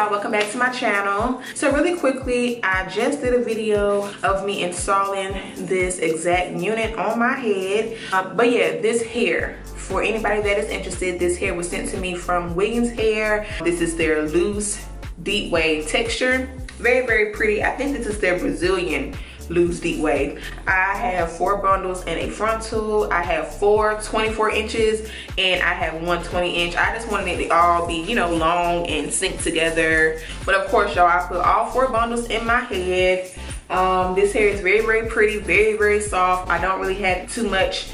y'all, welcome back to my channel. So really quickly, I just did a video of me installing this exact unit on my head. But yeah, this hair, for anybody that is interested, this hair was sent to me from Wiggins Hair. This is their loose deep wave texture. Very, very pretty. I think this is their Brazilian loose deep wave. I have 4 bundles and a frontal. I have 4 24 inches and I have 1 20-inch. I just wanted it to all be, you know, long and sync together. But of course, y'all, I put all 4 bundles in my head. This hair is very, very pretty, very, very soft. I don't really have too much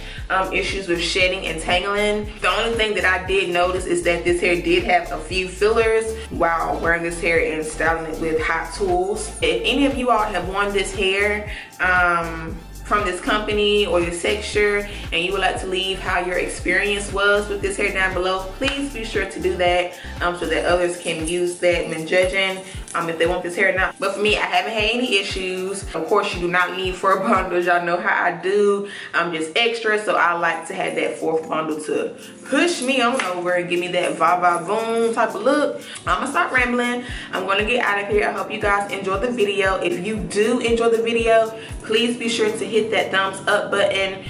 issues with shedding and tangling. The only thing that I did notice is that this hair did have a few fillers while wearing this hair and styling it with hot tools. If any of you all have worn this hair from this company or this texture and you would like to leave how your experience was with this hair down below, please be sure to do that so that others can use that when judging if they want this hair or not. But for me, I haven't had any issues. Of course, you do not need 4 bundles. Y'all know how I do. I'm just extra, so I like to have that 4th bundle to push me on over and give me that va boom type of look. I'm gonna stop rambling. I'm gonna get out of here. I hope you guys enjoyed the video. If you do enjoy the video, please be sure to hit that thumbs up button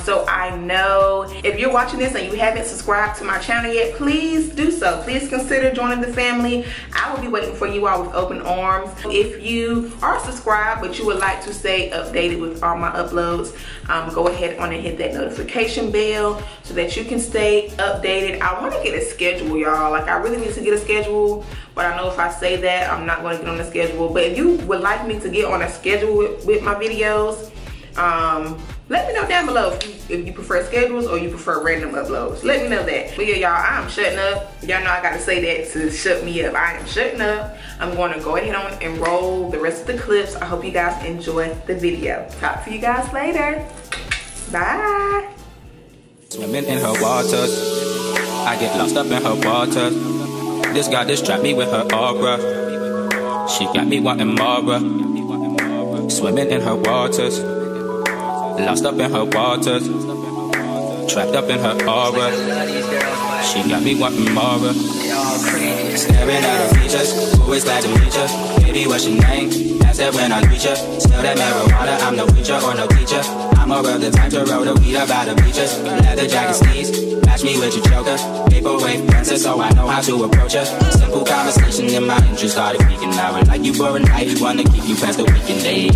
so I know. If you're watching this and you haven't subscribed to my channel yet, please do so. Please consider joining the family. I will be waiting for you all with open arms. If you are subscribed but you would like to stay updated with all my uploads, go ahead on and hit that notification bell so that you can stay updated. I want to get a schedule, y'all. Like, I really need to get a schedule, but I know if I say that, I'm not going to get on the schedule. But if you would like me to get on a schedule with my videos, let me know down below if you prefer schedules or you prefer random uploads. Let me know that. But yeah, y'all, I'm shutting up. Y'all know I gotta say that to shut me up. I am shutting up. I'm going to go ahead on and roll the rest of the clips. I hope you guys enjoy the video. Talk to you guys later. Bye. Swimming in her waters, I get lost up in her waters. This goddess trapped me with her aura. She got me wanting more. Swimming in her waters, lost up in her waters, trapped up in her aura. She got me wanting more. Staring at her features, always glad to meet you. Baby, what's your name? That's it when I reach her. Smell that marijuana, I'm no preacher or no teacher. I'm over the time to roll the weed about the bleachers. Leather jacket sneeze, match me with your joker. Vaporwave princess, so I know how to approach her. Simple conversation in my interest started speaking. I would like you for a night, wanna keep you past the weekend day.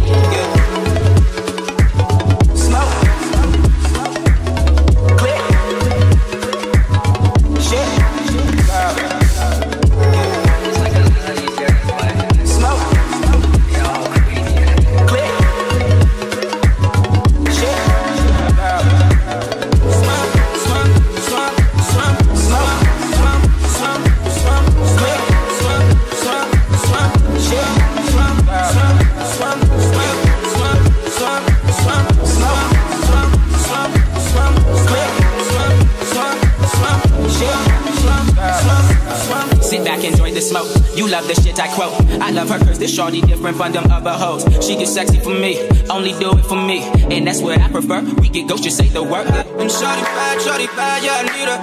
Smoke. You love the shit I quote. I love her cause this shorty different from them other hoes. She gets sexy for me, only do it for me, and that's what I prefer. We get ghost, just say the word. And shorty bad, yeah, I need her.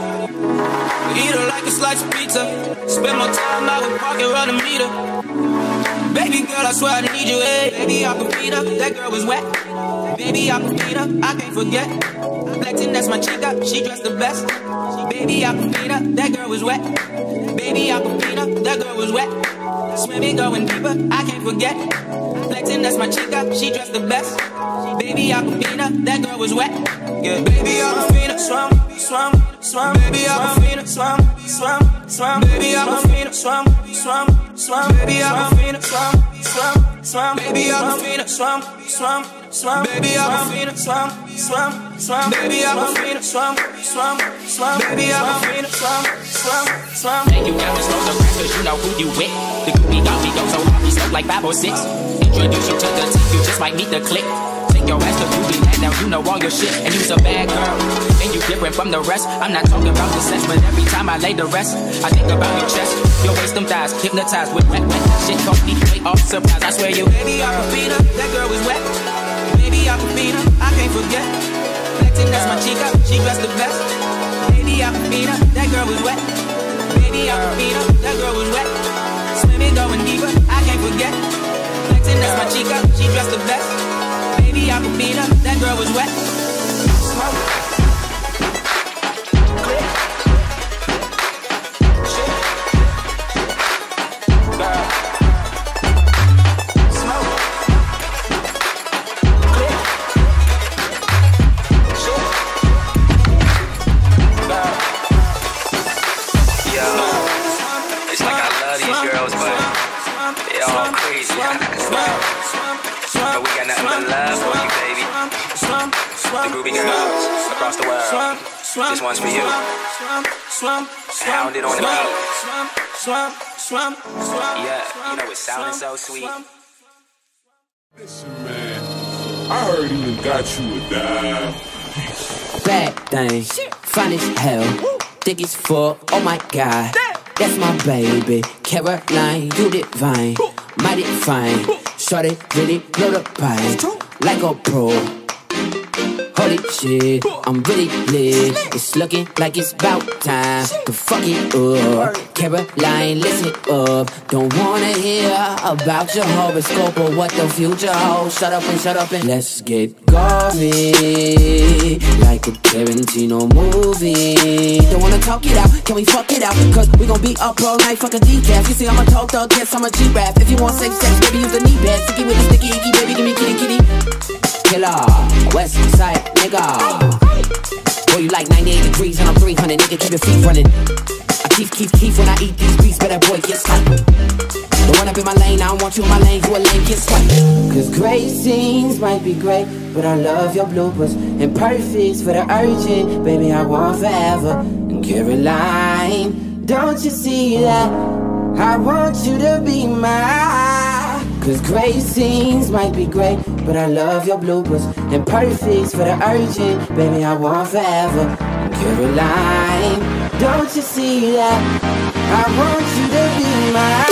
Eat her like a slice of pizza. Spend more time out with parking around the meter. Baby girl, I swear I need you, hey. Baby, I can feed her, that girl was wet. Baby, I can feed her, I can't forget. Flexing, that's my chica, she dressed the best. Baby, I can feed her, that girl was wet. Baby, I can feed her, that girl was wet. Swimming, going deeper, I can't forget. Flexing, that's my chica, she dressed the best. Baby, I can feed her, that girl was wet. Yeah. Baby, I can feed her, swam. Baby, I can feed her, swam. Baby, I can feed her, swam. Baby, I can feed her, swam. Baby, I can feed her, swam. Baby, I can feed her, swam. Baby, I can feed her, swam. Baby, I can feed her, swam. And you got to slow the rest cause you know who you with. The goofy got me go so hard, we stuck like 5 or 6. Introduce you to the team, you just might meet the clique. Take your ass to movie land, now you know all your shit. And you's a bad girl, and you different from the rest. I'm not talking about the sex, but every time I lay the rest, I think about your chest, your waist, them thighs, hypnotized with wet. Shit caught me way off surprise, I swear you. Baby, I can feed her, that girl was wet. Baby, I can feed her, I can't forget. Flexing, that's my chica, she dressed the best. Baby, I can feed her, that girl was wet. Baby, I can feed her, that girl was wet. Swimming forget. Flexing, that's my chica, she dressed the best. Baby, I could beat her, that girl was wet. Smoke. Across the world, this one's for you. Hounded on the beat. Yeah, you know it's sounding so sweet. Listen, man, I heard he done got you a dime. Bad thing, fine as hell, thick as fuck, oh my god. That's my baby, Caroline, you divine, mighty fine. Shorty really blow the pipe, like a pro. Holy shit, I'm really lit. It's looking like it's about time to fuck it up. Caroline, listen up. Don't wanna hear about your horoscope or what the future holds. Shut up and let's get gory, like a Tarantino movie. Don't wanna talk it out, can we fuck it out? Cause we gon' be up all night, fucking decaf. You see I'm a tall thug, yes I'm a G-rap. If you want safe sex, baby use a knee pad. Sticky with the sticky icky, baby give me kitty. Killer, West Side nigga. Boy, you like 98 degrees and I'm 300, nigga, keep your feet running. I keep when I eat these beats, but that boy gets tight. Don't run up in my lane, I don't want you in my lane, you a lane, get swipe. Cause great scenes might be great, but I love your bloopers. And perfects for the urgent, baby, I want forever. And Caroline, don't you see that? I want you to be mine. Cause great scenes might be great, but I love your bloopers. And perfects for the urgent, baby, I want forever. And Caroline, don't you see that? I want you to be mine.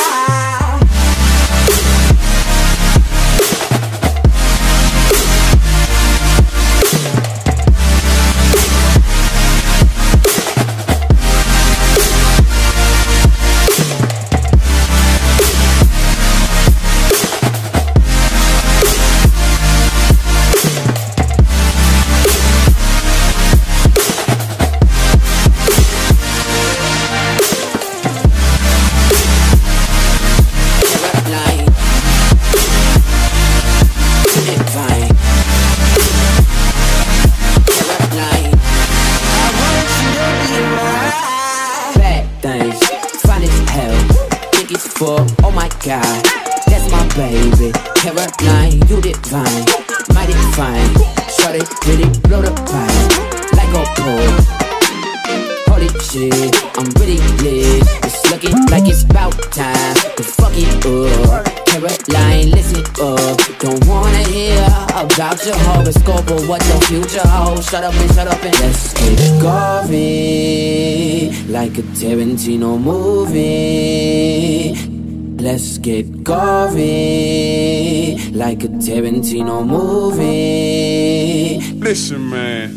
Oh my god, that's my baby, Caroline, you divine, mighty fine. Shorty really blow the pipe, like a pro. Holy shit, I'm really lit. It's looking like it's about time to fuck it up. Caroline, listen up. Don't wanna hear about your horoscope or what the future holds. Shut up and let's get gory, like a Tarantino movie. Let's get gory, like a Tarantino movie. Listen, man.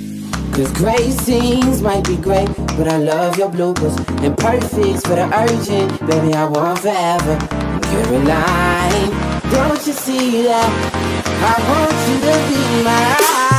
Cause great scenes might be great, but I love your bloopers. And perfects for the urgent, baby, I want forever. And Caroline, don't you see that? I want you to be mine.